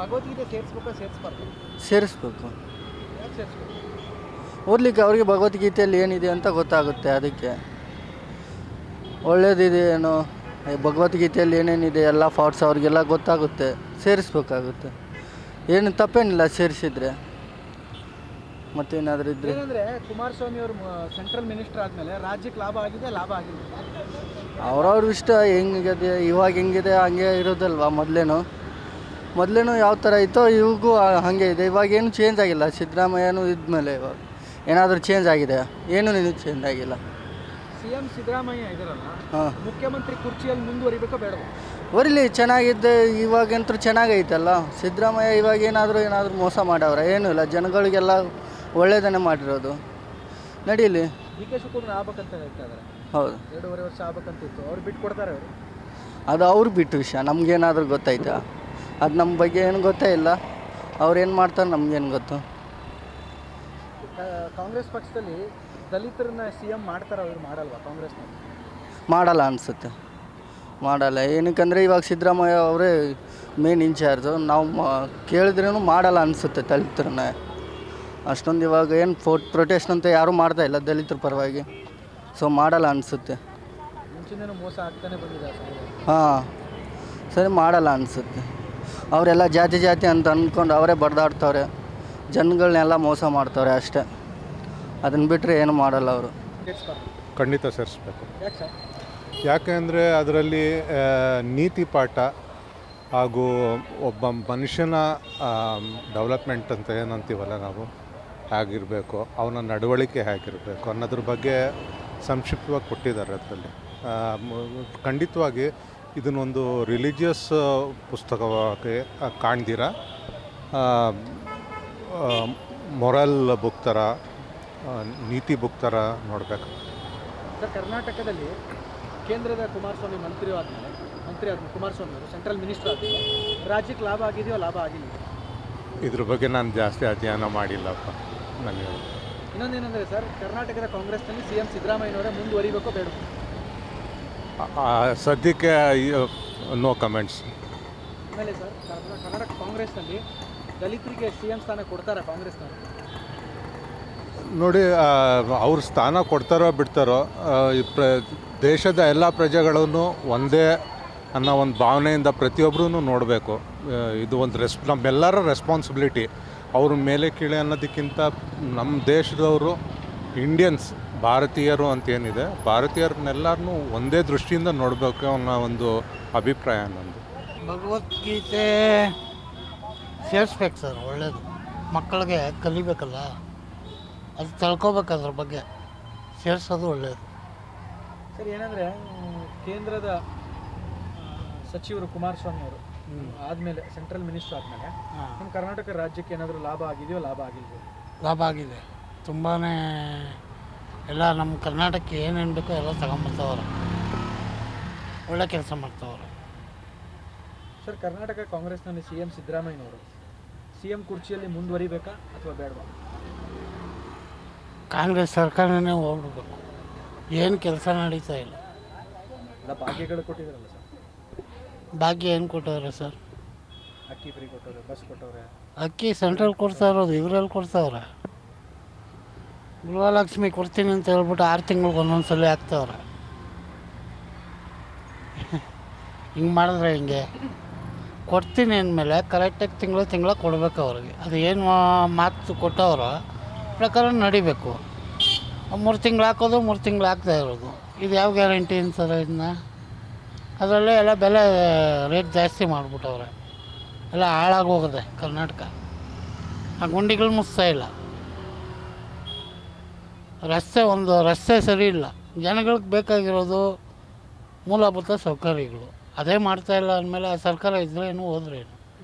ಭಗವದ್ಗೀತೆ ಸೇರಿಸ್ಬೇಕಾ ಸೇರಿಸ್ಬಾರ್ದು? ಸೇರಿಸ್ಬೇಕು. ಯಾಕೆ ಸೇರಿಸ್ಬೇಕು? ಓದಲಿಕ್ಕೆ ಅವರಿಗೆ ಭಗವದ್ಗೀತೆಯಲ್ಲಿ ಏನಿದೆ ಅಂತ ಗೊತ್ತಾಗುತ್ತೆ. ಅದಕ್ಕೆ ಒಳ್ಳೇದಿದೆ ಏನೋ ಭಗವದ್ಗೀತೆಯಲ್ಲಿ ಏನೇನಿದೆ ಎಲ್ಲ ಫಾಟ್ಸ್ ಅವ್ರಿಗೆಲ್ಲ ಗೊತ್ತಾಗುತ್ತೆ. ಸೇರಿಸ್ಬೇಕಾಗುತ್ತೆ. ಏನು ತಪ್ಪೇನಿಲ್ಲ ಸೇರಿಸಿದ್ರೆ. ಮತ್ತೇನಾದರೂ ಇದ್ದರೆ ಏನಂದ್ರೆ ಕುಮಾರಸ್ವಾಮಿ ಅವರು ಸೆಂಟ್ರಲ್ ಮಿನಿಸ್ಟರ್ ಆದಮೇಲೆ ರಾಜ್ಯಕ್ಕೆ ಲಾಭ ಆಗಿದೆ, ಲಾಭ ಆಗಿಲ್ಲ. ಅವ್ರವ್ರ ಇಷ್ಟ ಹೆಂಗಿದೆ, ಇವಾಗ ಹೆಂಗಿದೆ ಹಂಗೆ ಇರೋದಲ್ವ. ಮೊದಲೇನು ಯಾವ ಥರ ಇತ್ತೋ ಇವಾಗೂ ಹಾಗೆ ಇದೆ. ಇವಾಗ ಏನು ಚೇಂಜ್ ಆಗಿಲ್ಲ. ಸಿದ್ದರಾಮಯ್ಯನೂ ಇದ್ಮೇಲೆ ಇವಾಗ ಏನಾದರೂ ಚೇಂಜ್ ಆಗಿದೆ? ಏನೂ ಚೇಂಜ್ ಆಗಿಲ್ಲ. CM ಸಿದ್ದರಾಮಯ್ಯ ಇದಾರಲ್ಲ, ಹಾಂ, ಮುಖ್ಯಮಂತ್ರಿ ಕುರ್ಚಿಯಲ್ಲಿ ಮುಂದುವರಿಬೇಕೋ ಬೇಡವೋ? ಬರಲಿ, ಚೆನ್ನಾಗಿದ್ದೆ. ಇವಾಗಂತೂ ಚೆನ್ನಾಗೈತಲ್ಲ. ಸಿದ್ದರಾಮಯ್ಯ ಇವಾಗ ಏನಾದರೂ ಮೋಸ ಮಾಡವ್ರೆ? ಏನೂ ಇಲ್ಲ. ಜನಗಳಿಗೆಲ್ಲ ಒಳ್ಳೇದನ್ನೇ ಮಾಡಿರೋದು. ನಡೀಲಿ. DK ಶಿವಕುಮಾರ್ ಆಗ್ಬೇಕಂತ ಹೇಳ್ತಾ ಇದ್ದಾರೆ. ಹೌದು, 2.5 ವರ್ಷ ಆಗ್ಬೇಕಂತಿತ್ತು. ಅವ್ರು ಬಿಟ್ಟು ಕೊಡ್ತಾರೆ ಅವರು? ಅದು ಅವ್ರು ಬಿಟ್ಟು ವಿಷಯ. ನಮಗೇನಾದರೂ ಗೊತ್ತಾಯ್ತಾ? ಅದು ನಮ್ಮ ಬಗ್ಗೆ ಏನು ಗೊತ್ತೇ ಇಲ್ಲ. ಅವ್ರೇನು ಮಾಡ್ತಾರೆ ನಮಗೇನು ಗೊತ್ತು. ಕಾಂಗ್ರೆಸ್ ಪಕ್ಷದಲ್ಲಿ ದಲಿತರನ್ನ CM ಮಾಡ್ತಾರೆ, ಅವ್ರು ಮಾಡಲ್ವಾ ಕಾಂಗ್ರೆಸ್ನಲ್ಲಿ? ಮಾಡಲ್ಲ ಅನಿಸುತ್ತೆ. ಮಾಡಲ್ಲ. ಏನಕ್ಕಂದರೆ ಇವಾಗ ಸಿದ್ದರಾಮಯ್ಯ ಅವರೇ ಮೇನ್ ಇನ್ಚಾರ್ಜು. ನಾವು ಕೇಳಿದ್ರೂ ಮಾಡಲ್ಲ ಅನಿಸುತ್ತೆ ದಲಿತರನ್ನ. ಅಷ್ಟೊಂದು ಇವಾಗ ಏನು ಪ್ರೊಟೆಸ್ಟ್ ಅಂತ ಯಾರೂ ಮಾಡ್ತಾಯಿಲ್ಲ ದಲಿತರ ಪರವಾಗಿ. ಸೊ ಮಾಡಲ್ಲ ಅನಿಸುತ್ತೆ. ಮುಂಚಿನ ಮೋಸ ಆಗ್ತಾನೆ ಬಂದಿದೆ. ಹಾಂ, ಸರಿ, ಮಾಡಲ್ಲ ಅನಿಸುತ್ತೆ. ಅವರೆಲ್ಲ ಜಾತಿ ಅಂತ ಅಂದ್ಕೊಂಡು ಅವರೇ ಬಡ್ದಾಡ್ತವ್ರೆ. ಜನಗಳನ್ನೆಲ್ಲ ಮೋಸ ಮಾಡ್ತವ್ರೆ ಅಷ್ಟೇ. ಅದನ್ನು ಬಿಟ್ಟರೆ ಏನು ಮಾಡಲ್ಲ ಅವರು. ಖಂಡಿತ ಸೇರಿಸ್ಬೇಕು. ಯಾಕೆ ಸರ್? ಯಾಕೆಂದರೆ ಅದರಲ್ಲಿ ನೀತಿ ಪಾಠ ಹಾಗೂ ಒಬ್ಬ ಮನುಷ್ಯನ ಡೆವಲಪ್ಮೆಂಟ್ ಅಂತ ಏನಂತೀವಲ್ಲ ನಾವು, ಹೇಗಿರಬೇಕು, ಅವನ ನಡವಳಿಕೆ ಹೇಗಿರಬೇಕು ಅನ್ನೋದ್ರ ಬಗ್ಗೆ ಸಂಕ್ಷಿಪ್ತವಾಗಿ ಕೊಟ್ಟಿದ್ದಾರೆ ಅದರಲ್ಲಿ. ಖಂಡಿತವಾಗಿ ಇದನ್ನೊಂದು ರಿಲಿಜಿಯಸ್ ಪುಸ್ತಕವಾಗಿ ಕಾಣ್ದಿರ ಮೊರಲ್ ಬುಕ್ ಥರ, ನೀತಿ ಬುಕ್ ಥರ ನೋಡಬೇಕು. ಸರ್, ಕರ್ನಾಟಕದಲ್ಲಿ ಕೇಂದ್ರದ ಕುಮಾರಸ್ವಾಮಿ ಮಂತ್ರಿ ಆದ್ಮೇಲೆ ಕುಮಾರಸ್ವಾಮಿ ಅವರು ಸೆಂಟ್ರಲ್ ಮಿನಿಸ್ಟರ್ ಆದ್ಮೇಲೆ ರಾಜ್ಯಕ್ಕೆ ಲಾಭ ಆಗಿದೆಯೋ ಲಾಭ ಆಗಿಲ್ಲ? ಇದ್ರ ಬಗ್ಗೆ ನಾನು ಜಾಸ್ತಿ ಅಧ್ಯಯನ ಮಾಡಿಲ್ಲಪ್ಪ ನನಗೆ. ಇನ್ನೊಂದೇನೆಂದರೆ ಸರ್, ಕರ್ನಾಟಕದ ಕಾಂಗ್ರೆಸ್ನಲ್ಲಿ CM ಸಿದ್ದರಾಮಯ್ಯನವರೇ ಮುಂದುವರಿಬೇಕೋ ಬೇಡ? ಸದ್ಯಕ್ಕೆ ನೋ ಕಮೆಂಟ್ಸ್. ಆಮೇಲೆ ಸರ್, ಕರ್ನಾಟಕ ಕಾಂಗ್ರೆಸ್ನಲ್ಲಿ ದಲಿತರಿಗೆ CM ಸ್ಥಾನ ಕೊಡ್ತಾರೆ ಕಾಂಗ್ರೆಸ್ನವರು? ನೋಡಿ, ಅವ್ರ ಸ್ಥಾನ ಕೊಡ್ತಾರೋ ಬಿಡ್ತಾರೋ, ದೇಶದ ಎಲ್ಲ ಪ್ರಜೆಗಳನ್ನು ಒಂದೇ ಅನ್ನೋ ಒಂದು ಭಾವನೆಯಿಂದ ಪ್ರತಿಯೊಬ್ಬರೂ ನೋಡಬೇಕು. ಇದು ಒಂದು ನಮ್ಮೆಲ್ಲರ ರೆಸ್ಪಾನ್ಸಿಬಿಲಿಟಿ. ಅವ್ರ ಮೇಲೆ ಕೀಳೆ ಅನ್ನೋದಕ್ಕಿಂತ ನಮ್ಮ ದೇಶದವರು, ಇಂಡಿಯನ್ಸ್, ಭಾರತೀಯರು ಅಂತೇನಿದೆ, ಭಾರತೀಯರನ್ನೆಲ್ಲರನ್ನೂ ಒಂದೇ ದೃಷ್ಟಿಯಿಂದ ನೋಡಬೇಕು ಅನ್ನೋ ಒಂದು ಅಭಿಪ್ರಾಯ ನನ್ನದು. ಭಗವದ್ಗೀತೆ ಸೇರಿಸ್ಬೇಕು ಸರ್, ಒಳ್ಳೆಯದು. ಮಕ್ಕಳಿಗೆ ಕಲಿಬೇಕಲ್ಲ, ಅದು ತಿಳ್ಕೊಬೇಕು. ಅದ್ರ ಬಗ್ಗೆ ಸೇರಿಸೋದು ಒಳ್ಳೆಯದು. ಸರ್, ಏನಂದರೆ ಕೇಂದ್ರದ ಸಚಿವರು ಕುಮಾರಸ್ವಾಮಿ ಅವರು ಆದಮೇಲೆ, ಸೆಂಟ್ರಲ್ ಮಿನಿಸ್ಟರ್ ಆದಮೇಲೆ ನಮ್ಮ ಕರ್ನಾಟಕ ರಾಜ್ಯಕ್ಕೆ ಏನಾದರೂ ಲಾಭ ಆಗಿದೆಯೋ ಲಾಭ ಆಗಿಲ್ವೋ? ಲಾಭ ಆಗಿದೆ. ತುಂಬಾ ಎಲ್ಲ ನಮ್ಮ ಕರ್ನಾಟಕಕ್ಕೆ ಏನೇನು ಬೇಕೋ ಎಲ್ಲ ತಗೊಂಬರ್ತವ್ರೆ. ಒಳ್ಳೆ ಕೆಲಸ ಮಾಡ್ತವ್ರೆ. ಸರ್, ಕರ್ನಾಟಕ ಕಾಂಗ್ರೆಸ್ನಲ್ಲಿ CM ಸಿದ್ದರಾಮಯ್ಯನವರು CM ಕುರ್ಚಿಯಲ್ಲಿ ಮುಂದುವರಿಬೇಕಾ ಅಥವಾ ಬೇಡವಾ? ಕಾಂಗ್ರೆಸ್ ಸರ್ಕಾರನೇ ಹೋಗ್ಬಿಡ್ಬೇಕು. ಏನು ಕೆಲಸ ನಡೀತಾ ಇಲ್ಲ. ಎಲ್ಲ ಭಾಗ್ಯಗಳು ಕೊಟ್ಟಿದ್ದಾರಲ್ಲ ಸರ್. ಭಾಗ್ಯ ಏನು ಕೊಟ್ಟವ್ರೆ ಸರ್? ಅಕ್ಕಿ ಫ್ರೀ ಕೊಟ್ಟವ್ರೆ, ಬಸ್ ಕೊಟ್ಟವ್ರೆ. ಅಕ್ಕಿ ಸೆಂಟ್ರಲ್ ಕೊಡ್ತಾ ಇರೋದು, ಇವರಲ್ಲಿ ಕೊಡ್ತಾವ್ರೆ. ಗೃಹಲಕ್ಷ್ಮಿ ಕೊಡ್ತೀನಿ ಅಂತ ಹೇಳ್ಬಿಟ್ಟು 6 ತಿಂಗ್ಳಿಗೆ ಒಂದೊಂದು ಸಲ ಹಾಕ್ತವ್ರೆ. ಹಿಂಗೆ ಮಾಡಿದ್ರೆ ಹಿಂಗೆ ಕೊಡ್ತೀನಿ ಅಂದಮೇಲೆ ಕರೆಕ್ಟಾಗಿ ತಿಂಗಳ ಕೊಡಬೇಕು ಅವ್ರಿಗೆ. ಅದು ಏನು ಮಾತು ಕೊಟ್ಟವ್ರೋ ಪ್ರಕಾರ ನಡಿಬೇಕು. 3 ತಿಂಗಳು ಹಾಕೋದು, 3 ತಿಂಗಳು ಹಾಕ್ತಾ ಇರೋದು, ಇದು ಯಾವ ಗ್ಯಾರಂಟಿ ಅನ್ಸರ? ಇದನ್ನ ಅದರಲ್ಲೇ ಎಲ್ಲ ಬೆಲೆ ರೇಟ್ ಜಾಸ್ತಿ ಮಾಡಿಬಿಟ್ಟವ್ರೆ. ಎಲ್ಲ ಹಾಳಾಗೋಗಿದೆ ಕರ್ನಾಟಕ. ಆ ಗುಂಡಿಗಳು ಮುಚ್ತಾ ಇಲ್ಲ. ರಸ್ತೆ ಸರಿ ಇಲ್ಲ. ಜನಗಳಿಗೆ ಬೇಕಾಗಿರೋದು ಮೂಲಭೂತ ಸೌಕರ್ಯಗಳು, ಅದೇ ಮಾಡ್ತಾಯಿಲ್ಲ ಅಂದಮೇಲೆ ಆ ಸರ್ಕಾರ ಇದ್ದರೆ ಏನು ಹೋದ್ರೇನು?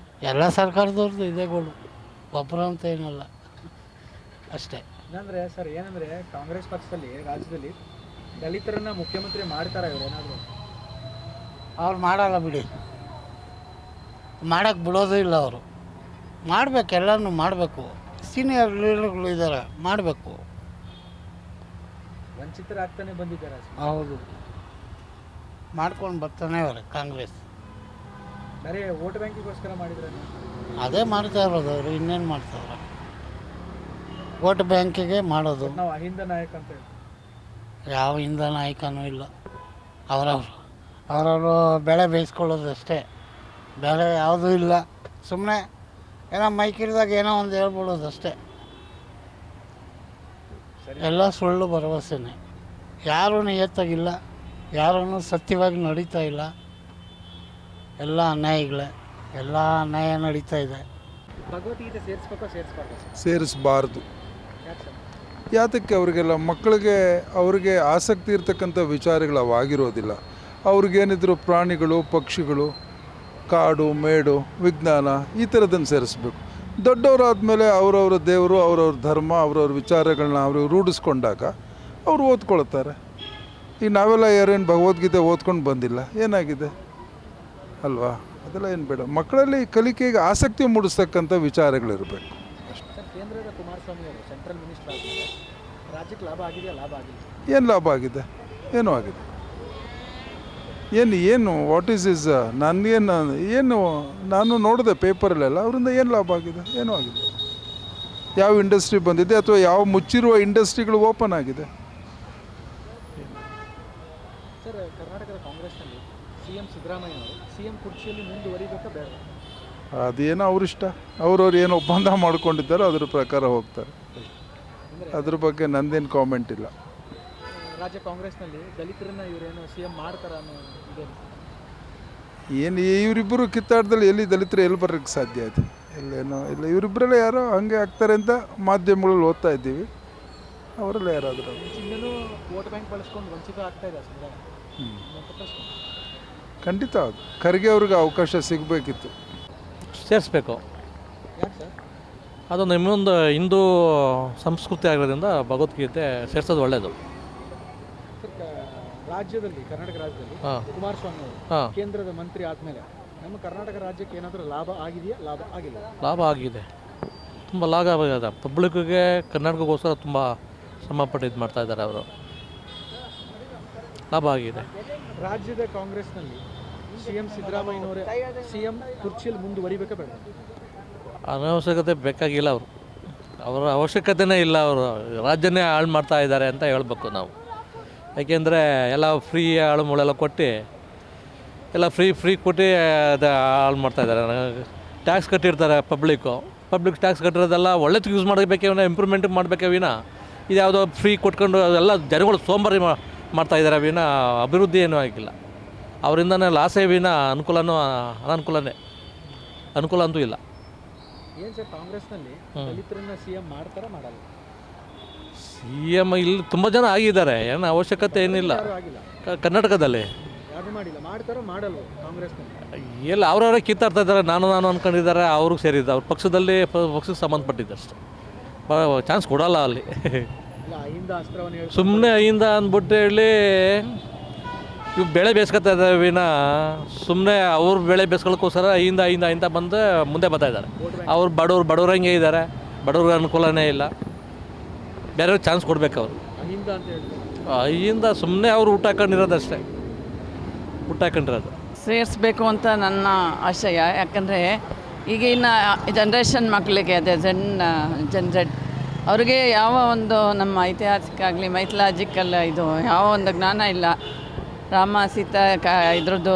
ಎಲ್ಲ ಸರ್ಕಾರದವ್ರದ್ದು ಇದೇ ಗೋಳು, ಒಬ್ಬರು ಅಂತ ಏನಲ್ಲ, ಅಷ್ಟೇ. ಏನಂದರೆ ಸರ್, ಏನಂದರೆ ಕಾಂಗ್ರೆಸ್ ಪಕ್ಷದಲ್ಲಿ ರಾಜ್ಯದಲ್ಲಿ ದಲಿತರನ್ನ ಮುಖ್ಯಮಂತ್ರಿ ಮಾಡ್ತಾರೆ ಇವರು ಏನಾದರೂ? ಅವ್ರು ಮಾಡಲ್ಲ ಬಿಡಿ, ಮಾಡೋಕ್ಕೆ ಬಿಡೋದು ಇಲ್ಲ. ಅವರು ಮಾಡಬೇಕು, ಎಲ್ಲನೂ ಮಾಡಬೇಕು. ಸೀನಿಯರ್ ಲೀಡರ್ಗಳು ಇದ್ದಾರೆ, ಮಾಡಬೇಕು. ವಂಚಿತರಾಗ್ತಾನೆ ಬಂದಿದ್ದಾರೆ. ಹೌದು, ಮಾಡ್ಕೊಂಡು ಬರ್ತಾನೆ ಅವರೇ ಕಾಂಗ್ರೆಸ್. ಬೇರೆ ವೋಟ್ ಬ್ಯಾಂಕಿಗೋಸ್ಕರ ಮಾಡಿದ್ರೆ ಅದೇ ಮಾಡ್ತಾ ಇರೋದು ಅವರು, ಇನ್ನೇನು ಮಾಡ್ತಾವ್ರೆ? ವೋಟ್ ಬ್ಯಾಂಕಿಗೆ ಮಾಡೋದು. ನಾವು ಅಹಿಂದ ನಾಯಕ ಅಂತ ಹೇಳಿ ಯಾವ ಹಿಂದ ನಾಯಕನೂ ಇಲ್ಲ. ಅವರವರು ಬೆಳೆ ಬೇಯಿಸ್ಕೊಳ್ಳೋದಷ್ಟೇ, ಬೇರೆ ಯಾವುದೂ ಇಲ್ಲ. ಸುಮ್ಮನೆ ಏನೋ ಮೈಕಿರಿದಾಗ ಏನೋ ಒಂದು ಹೇಳ್ಬಿಡೋದು ಅಷ್ಟೇ. ಎಲ್ಲ ಸುಳ್ಳು ಭರವಸೆನೇ. ಯಾರೂ ನಿಯತ್ತಾಗಿಲ್ಲ, ಯಾರೂ ಸತ್ಯವಾಗಿ ನಡೀತಾ ಇಲ್ಲ. ಎಲ್ಲ ಅನ್ಯಾಯಗಳೇ, ಎಲ್ಲ ಅನ್ಯಾಯ ನಡೀತಾ ಇದೆ. ಭಗವದ್ಗೀತೆ ಸೇರಿಸ್ಬೇಕೋ ಸೇರಿಸ್ಬಾರ್ದು? ಸೇರಿಸಬಾರ್ದು. ಯಾಕೆ ಸರ್? ಯಾತಕ್ಕೆ? ಅವರಿಗೆಲ್ಲ ಮಕ್ಕಳಿಗೆ ಅವ್ರಿಗೆ ಆಸಕ್ತಿ ಇರ್ತಕ್ಕಂಥ ವಿಚಾರಗಳು ಅವಾಗಿರೋದಿಲ್ಲ. ಅವ್ರಿಗೇನಿದ್ರು ಪ್ರಾಣಿಗಳು, ಪಕ್ಷಿಗಳು, ಕಾಡು ಮೇಡು, ವಿಜ್ಞಾನ ಈ ಥರದನ್ನು ಸೇರಿಸ್ಬೇಕು. ದೊಡ್ಡವರಾದಮೇಲೆ ಅವರವರ ದೇವರು, ಅವರವ್ರ ಧರ್ಮ, ಅವರವ್ರ ವಿಚಾರಗಳನ್ನ ಅವರು ರೂಢಿಸ್ಕೊಂಡಾಗ ಅವರು ಓದ್ಕೊಳ್ತಾರೆ. ಈಗ ನಾವೆಲ್ಲ ಯಾರೇನು ಭಗವದ್ಗೀತೆ ಓದ್ಕೊಂಡು ಬಂದಿಲ್ಲ, ಏನಾಗಿದೆ ಅಲ್ವಾ? ಅದೆಲ್ಲ ಏನು ಬೇಡ. ಮಕ್ಕಳಲ್ಲಿ ಕಲಿಕೆಗೆ ಆಸಕ್ತಿ ಮೂಡಿಸ್ತಕ್ಕಂಥ ವಿಚಾರಗಳಿರಬೇಕು. ಸರ್, ಕೇಂದ್ರದ ಕುಮಾರಸ್ವಾಮಿ ಅವರು ಸೆಂಟ್ರಲ್ ಮಿನಿಸ್ಟರ್ ಆದಮೇಲೆ ರಾಜ್ಯಕ್ಕೆ ಲಾಭ ಆಗಿದೆಯಾ, ಲಾಭ ಆಗಿಲ್ಲ? ಏನು ಲಾಭ ಆಗಿದೆ? ಏನೂ ಆಗಿದೆ. ಏನು ವಾಟ್ ಈಸ್ ಇಸ್ ನಾನು ನೋಡಿದೆ ಪೇಪರಲ್ಲೆಲ್ಲ, ಅವರಿಂದ ಏನು ಲಾಭ ಆಗಿದೆ? ಏನೂ ಆಗಿದೆ. ಯಾವ ಇಂಡಸ್ಟ್ರಿ ಬಂದಿದೆ ಅಥವಾ ಯಾವ ಮುಚ್ಚಿರುವ ಇಂಡಸ್ಟ್ರಿಗಳು ಓಪನ್ ಆಗಿದೆ? ಸರ್, ಕರ್ನಾಟಕದ ಕಾಂಗ್ರೆಸ್ನಲ್ಲಿ CM ಸಿದ್ದರಾಮಯ್ಯ ಅವರು CM ಕುರ್ಚಿಯಲ್ಲಿ ಮುಂದುವರಿಬೇಕಾ ಬೇಡ? ಅದೇನೋ ಅವರಿಷ್ಟ. ಅವ್ರವ್ರು ಏನು ಒಪ್ಪಂದ ಮಾಡ್ಕೊಂಡಿದ್ದಾರೋ ಅದ್ರ ಪ್ರಕಾರ ಹೋಗ್ತಾರೆ. ಅದ್ರ ಬಗ್ಗೆ ನಂದೇನು ಕಾಮೆಂಟ್ ಇಲ್ಲ. ರಾಜ್ಯ ಕಾಂಗ್ರೆಸ್ನಲ್ಲಿ ದಲಿತರನ್ನ ಇವರೇನು CM ಮಾಡ್ತಾರ ಅನ್ನೋ ಇದೆ. ಏನು ಇವರಿಬ್ಬರು ಕಿತ್ತಾಟದಲ್ಲಿ ಎಲ್ಲಿ ದಲಿತರು ಎಲ್ಲಿ ಬರೋಕ್ಕೆ ಸಾಧ್ಯ ಇದೆ? ಎಲ್ಲೇನೋ ಇಲ್ಲ, ಇವರಿಬ್ಬರಲ್ಲೇ ಯಾರೋ ಹಂಗೆ ಆಗ್ತಾರೆ ಅಂತ ಮಾಧ್ಯಮಗಳಲ್ಲಿ ಓದ್ತಾ ಇದ್ದೀವಿ. ಅವರಲ್ಲೇ ಯಾರಾದರೂ ಇನ್ನೂ ವೋಟ್ ಬ್ಯಾಂಕ್ ಬಳಸ್ಕೊಂಡು ವಂಚಿತ ಆಗ್ತಾ ಇದೆ ಸರ್. ಖಂಡಿತ ಖರ್ಗೆ ಅವ್ರಿಗೆ ಅವಕಾಶ ಸಿಗಬೇಕಿತ್ತು. ಸೇರಿಸ್ಬೇಕು. ಯಾಕೆ ಸರ್? ಅದೊಂದು ಇನ್ನೊಂದು ಹಿಂದೂ ಸಂಸ್ಕೃತಿ ಆಗಿರೋದ್ರಿಂದ ಭಗವದ್ಗೀತೆ ಸೇರಿಸೋದು ಒಳ್ಳೆಯದು. ರಾಜ್ಯದಲ್ಲಿ, ಕರ್ನಾಟಕ ರಾಜ್ಯದಲ್ಲಿ ಕುಮಾರಸ್ವಾಮಿ ಅವರು ಕೇಂದ್ರದ ಮಂತ್ರಿ ಆದಮೇಲೆ ನಮ್ಮ ಕರ್ನಾಟಕ ರಾಜ್ಯಕ್ಕೆ ಏನಾದರೂ ಲಾಭ ಆಗಿದೆಯಾ, ಲಾಭ ಆಗಿಲ್ಲ? ಲಾಭ ಆಗಿದೆ, ತುಂಬ ಲಾಭ ಆಗಿದೆ. ಪಬ್ಲಿಕ್ಕಿಗೆ ಕರ್ನಾಟಕಕ್ಕೋಸ್ಕರ ತುಂಬ ಶ್ರಮಪಟ್ಟು ಇದು ಮಾಡ್ತಾ ಇದ್ದಾರೆ ಅವರು. ಲಾಭ ಆಗಿದೆ. ರಾಜ್ಯದ ಕಾಂಗ್ರೆಸ್ನಲ್ಲಿ CM ಸಿದ್ದರಾಮಯ್ಯನವರೇ CM ಕುರ್ಚಿಯಲ್ಲಿ ಮುಂದುವರಿಬೇಕಾ ಬೇಡ? ಅನವಶ್ಯಕತೆ ಬೇಕಾಗಿಲ್ಲ. ಅವರ ಅವಶ್ಯಕತೆನೇ ಇಲ್ಲ. ಅವರು ರಾಜ್ಯನೇ ಹಾಳು ಮಾಡ್ತಾ ಇದ್ದಾರೆ ಅಂತ ಹೇಳ್ಬೇಕು ನಾವು. ಯಾಕೆಂದರೆ ಎಲ್ಲ ಫ್ರೀ ಹಾಳು ಮುಳೆಲ್ಲ ಕೊಟ್ಟು ಎಲ್ಲ ಫ್ರೀ ಕೊಟ್ಟು ಅದು ಹಾಳು ಮಾಡ್ತಾಯಿದ್ದಾರೆ. ಟ್ಯಾಕ್ಸ್ ಕಟ್ಟಿರ್ತಾರೆ ಪಬ್ಲಿಕ್ ಟ್ಯಾಕ್ಸ್ ಕಟ್ಟಿರೋದೆಲ್ಲ ಒಳ್ಳೆದು ಯೂಸ್ ಮಾಡಬೇಕೇ ವಿನ ಇಂಪ್ರೂವ್ಮೆಂಟ್ ಮಾಡಬೇಕೇ ವಿನ ಇದು ಯಾವುದೋ ಫ್ರೀ ಕೊಟ್ಕೊಂಡು ಅದೆಲ್ಲ ಜನಗಳು ಸೋಂಬಾರಿ ಮಾಡ್ತಾಯಿದ್ದಾರೆ ವಿನ ಅಭಿವೃದ್ಧಿ ಏನೂ ಆಗಿಲ್ಲ. ಅವರಿಂದನೇ ಲಾಸೇ ವಿನ ಅನಾನುಕೂಲನೇ. ಅನುಕೂಲ ಅಂತೂ ಇಲ್ಲ. ಏನು ಸರ್, ಕಾಂಗ್ರೆಸ್ನಲ್ಲಿ ದಲಿತರನ್ನ CM ಮಾಡ್ತಾರಾ, ಮಾಡಲ್ಲ? CM ಇಲ್ಲಿ ತುಂಬ ಜನ ಆಗಿದ್ದಾರೆ, ಏನು ಅವಶ್ಯಕತೆ ಏನಿಲ್ಲ. ಕರ್ನಾಟಕದಲ್ಲಿ ಯಾರು ಮಾಡಿಲ್ಲ, ಮಾಡ್ತಾರೋ ಮಾಡಲ್ವೋ ಕಾಂಗ್ರೆಸ್ನಲ್ಲಿ? ಎಲ್ಲ ಅವ್ರವರೇ ಕಿತ್ತಾಡ್ತಾ ಇದ್ದಾರೆ. ನಾನು ಅಂದ್ಕೊಂಡಿದ್ದಾರೆ. ಅವ್ರಿಗೆ ಸೇರಿದ್ದು ಅವ್ರ ಪಕ್ಷಕ್ಕೆ ಸಂಬಂಧಪಟ್ಟಿದ್ದು ಅಷ್ಟೇ. ಚಾನ್ಸ್ ಕೊಡಲ್ಲ ಅಲ್ಲಿ. ಅಹಿಂದ ಅಸ್ತ್ರವನ್ನು ಹೇಳಿ ಸುಮ್ಮನೆ ಅಹಿಂದ ಅಂದ್ಬಿಟ್ಟು ಹೇಳಿ ಇವು ಬೆಳೆ ಬೇಯಿಸ್ಕೊತಾ ಇದ್ದಾರೆ ವಿನ ಸುಮ್ಮನೆ ಅವ್ರ ಬೆಳೆ ಬೇಯಿಸ್ಕೊಳ್ಳೋಕ್ಕೋಸ್ಕರ ಅಹಿಂದ ಬಂದು ಮುಂದೆ ಬರ್ತಾ ಇದ್ದಾರೆ. ಅವ್ರು ಬಡವ್ರಂಗೆ ಇದ್ದಾರೆ. ಬಡವ್ರಿಗೆ ಅನುಕೂಲನೇ ಇಲ್ಲ. ಬೇರೆಯವ್ರಿಗೆ ಚಾನ್ಸ್ ಕೊಡ್ಬೇಕು ಅವರು. ಅಹಿಂದ ಅಂತ ಹೇಳಿ ಅಹಿಂದ ಸುಮ್ಮನೆ ಅವ್ರು ಊಟ ಹಾಕೊಂಡಿರೋದು. ಸೇರಿಸ್ಬೇಕು ಅಂತ ನನ್ನ ಆಶಯ. ಯಾಕಂದರೆ ಈಗಿನ ಜನ್ರೇಷನ್ ಮಕ್ಕಳಿಗೆ, ಅದೇ ಜೆಡ್ ಅವ್ರಿಗೆ ಯಾವ ಒಂದು ನಮ್ಮ ಐತಿಹಾಸಿಕ ಆಗಲಿ ಮೈಥಲಾಜಿಕಲ್ ಇದು ಯಾವ ಒಂದು ಜ್ಞಾನ ಇಲ್ಲ. ರಾಮ ಸೀತಾ ಇದ್ರದ್ದು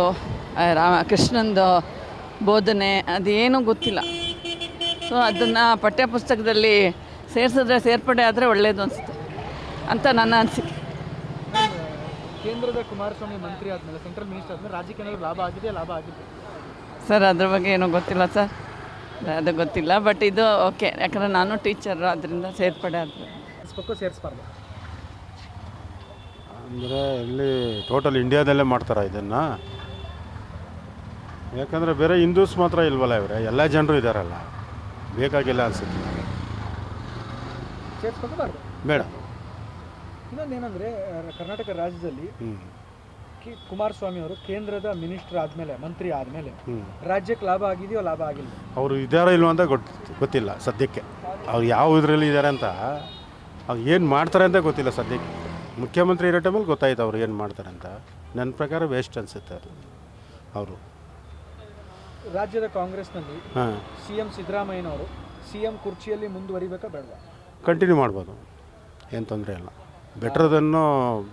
ಕೃಷ್ಣಂದು ಬೋಧನೆ ಅದೇನೂ ಗೊತ್ತಿಲ್ಲ. ಸೊ ಅದನ್ನು ಪಠ್ಯಪುಸ್ತಕದಲ್ಲಿ ಸೇರ್ಪಡೆ ಆದರೆ ಒಳ್ಳೆಯದು ಅನಿಸುತ್ತೆ ಅಂತ ನನ್ನ ಅನಿಸಿಕೆ. ಕೇಂದ್ರದ ಕುಮಾರಸ್ವಾಮಿ ಮಂತ್ರಿ ಆದಮೇಲೆ, ಸೆಂಟ್ರಲ್ ಮಿನಿಸ್ಟರ್ ಆದಮೇಲೆ ರಾಜ್ಯಕ್ಕೆ ಏನಾದರೂ ಲಾಭ ಆಗಿದೆಯಾ, ಲಾಭ ಆಗಿಲ್ಲ? ಸರ್, ಅದ್ರ ಬಗ್ಗೆ ಏನೂ ಗೊತ್ತಿಲ್ಲ ಸರ್, ಅದು ಗೊತ್ತಿಲ್ಲ. ಬಟ್ ಇದು ಓಕೆ, ಯಾಕಂದರೆ ನಾನು ಟೀಚರು, ಅದರಿಂದ ಸೇರ್ಪಡೆ ಆದರೆ ಸೇರಿಸ್ಬಾರ್ದು ಅಂದರೆ ಇಲ್ಲಿ ಟೋಟಲ್ ಇಂಡಿಯಾದಲ್ಲೇ ಮಾಡ್ತಾರೆ ಇದನ್ನು. ಯಾಕಂದರೆ ಬೇರೆ ಹಿಂದೂಸ್ ಮಾತ್ರ ಇಲ್ವಲ್ಲ, ಇವರೇ ಎಲ್ಲ ಜನರು ಇದ್ದಾರಲ್ಲ, ಬೇಕಾಗಿಲ್ಲ ಅನಿಸುತ್ತೆ. ಸೇರಿಸ್ಕೋಬಾರ್ದು, ಬೇಡ. ಇನ್ನೊಂದೇನೆಂದರೆ, ಕರ್ನಾಟಕ ರಾಜ್ಯದಲ್ಲಿ ಕುಮಾರಸ್ವಾಮಿ ಅವರು ಕೇಂದ್ರದ ಮಿನಿಸ್ಟರ್ ಆದಮೇಲೆ, ಮಂತ್ರಿ ಆದಮೇಲೆ ರಾಜ್ಯಕ್ಕೆ ಲಾಭ ಆಗಿದೆಯೋ, ಲಾಭ ಆಗಿಲ್ಲ? ಅವರು ಇದ್ದಾರೋ ಇಲ್ವೋ ಅಂತ ಗೊತ್ತಿಲ್ಲ ಸದ್ಯಕ್ಕೆ. ಅವ್ರು ಯಾವ ಇದರಲ್ಲಿ ಇದ್ದಾರೆ ಅಂತ, ಅವ್ರು ಏನು ಮಾಡ್ತಾರೆ ಅಂತ ಗೊತ್ತಿಲ್ಲ ಸದ್ಯಕ್ಕೆ. ಮುಖ್ಯಮಂತ್ರಿ ಇರೋ ಟೈಮಲ್ಲಿ ಗೊತ್ತಾಯ್ತು ಅವ್ರು ಏನು ಮಾಡ್ತಾರೆ ಅಂತ. ನನ್ನ ಪ್ರಕಾರ ವೇಸ್ಟ್ ಅನಿಸುತ್ತೆ ಅವರು. ರಾಜ್ಯದ ಕಾಂಗ್ರೆಸ್ನಲ್ಲಿ ಹಾಂ CM ಸಿದ್ದರಾಮಯ್ಯನವರು CM ಕುರ್ಚಿಯಲ್ಲಿ ಮುಂದುವರಿಬೇಕಾ ಬೇಡವಾ? ಕಂಟಿನ್ಯೂ ಮಾಡ್ಬೋದು, ಏನು ತೊಂದರೆ ಇಲ್ಲ. ಬೆಟ್ರದನ್ನು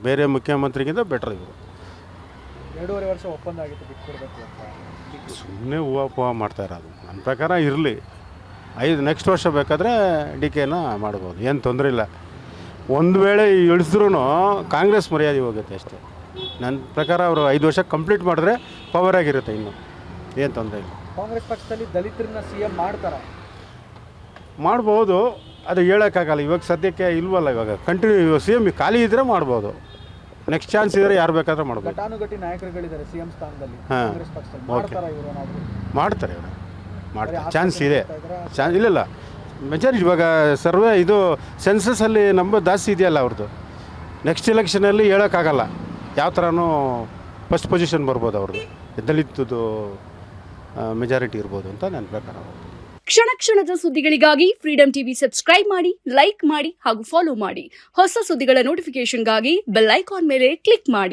ಬೇರೆ ಮುಖ್ಯಮಂತ್ರಿಗಿಂತ ಬೆಟ್ರ್ ಇವರು. 2.5 ವರ್ಷ ಒಪ್ಪಂದ ಆಗಿತ್ತು ಬಿಟ್ಕೊಡ್ಬೇಕು ಅಂತ. ಸುಮ್ಮನೆ ಹೂವು ಮಾಡ್ತಾ ಇರೋದು. ನನ್ನ ಪ್ರಕಾರ ಇರಲಿ, ನೆಕ್ಸ್ಟ್ ವರ್ಷ ಬೇಕಾದರೆ DKನ ಮಾಡ್ಬೋದು, ಏನು ತೊಂದರೆ ಇಲ್ಲ. ಒಂದು ವೇಳೆ ಇಳಿಸಿದ್ರೂ ಕಾಂಗ್ರೆಸ್ ಮರ್ಯಾದೆ ಹೋಗುತ್ತೆ ಅಷ್ಟೇ. ನನ್ನ ಪ್ರಕಾರ ಅವರು 5 ವರ್ಷ ಕಂಪ್ಲೀಟ್ ಮಾಡಿದ್ರೆ ಪವರ್ ಆಗಿರುತ್ತೆ, ಇನ್ನು ಏನು ತೊಂದರೆ ಇಲ್ಲ. ಕಾಂಗ್ರೆಸ್ ಪಕ್ಷದಲ್ಲಿ ದಲಿತರನ್ನ CM ಮಾಡ್ತಾರ? ಮಾಡ್ಬೋದು, ಅದು ಹೇಳೋಕ್ಕಾಗಲ್ಲ. ಇವಾಗ ಸದ್ಯಕ್ಕೆ ಇಲ್ವಲ್ಲ, ಇವಾಗ ಕಂಟಿನ್ಯೂ CM ಖಾಲಿ ಇದ್ದರೆ ಮಾಡ್ಬೋದು. ನೆಕ್ಸ್ಟ್ ಚಾನ್ಸ್ ಇದ್ದರೆ ಯಾರು ಬೇಕಾದರೂ ಮಾಡ್ಬೋದು. ಘಟಾನುಘಟಿ ನಾಯಕರುಗಳಿದ್ದಾರೆ CM ಸ್ಥಾನದಲ್ಲಿ ಹಾಂ. ಕಾಂಗ್ರೆಸ್ ಪಕ್ಷದಲ್ಲಿ. ಮಾಡ್ತಾರ ಇವರು ಏನಾದ್ರು? ಮಾಡ್ತಾರೆ ಇವರು, ಮಾಡ್ತಾರೆ, ಚಾನ್ಸ್ ಇದೆ. ಇಲ್ಲ ಮೆಜಾರಿಟಿ ಇವಾಗ ಸರ್ವೆ ಇದು ಸೆನ್ಸಸ್ಸಲ್ಲಿ ನಂಬರ್ ಜಾಸ್ತಿ ಇದೆಯಲ್ಲ ಅವ್ರದ್ದು. ನೆಕ್ಸ್ಟ್ ಎಲೆಕ್ಷನಲ್ಲಿ ಹೇಳೋಕ್ಕಾಗಲ್ಲ, ಯಾವ ಥರನೂ ಫಸ್ಟ್ ಪೊಸಿಷನ್ ಬರ್ಬೋದು ಅವ್ರದ್ದು. ದಲಿತದ್ದು ಮೆಜಾರಿಟಿ ಇರ್ಬೋದು ಅಂತ ನನ್ನ ಪ್ರಕಾರ. ಕ್ಷಣ ಕ್ಷಣದ ಸುದ್ದಿಗಳಿಗಾಗಿ ಫ್ರೀಡಂ ಟಿವಿ ಸಬ್ಸ್ಕ್ರೈಬ್ ಮಾಡಿ, ಲೈಕ್ ಮಾಡಿ ಹಾಗೂ ಫಾಲೋ ಮಾಡಿ. ಹೊಸ ಸುದ್ದಿಗಳ ನೋಟಿಫಿಕೇಶನ್ಗಾಗಿ ಬೆಲ್ ಐಕಾನ್ ಮೇಲೆ ಕ್ಲಿಕ್ ಮಾಡಿ.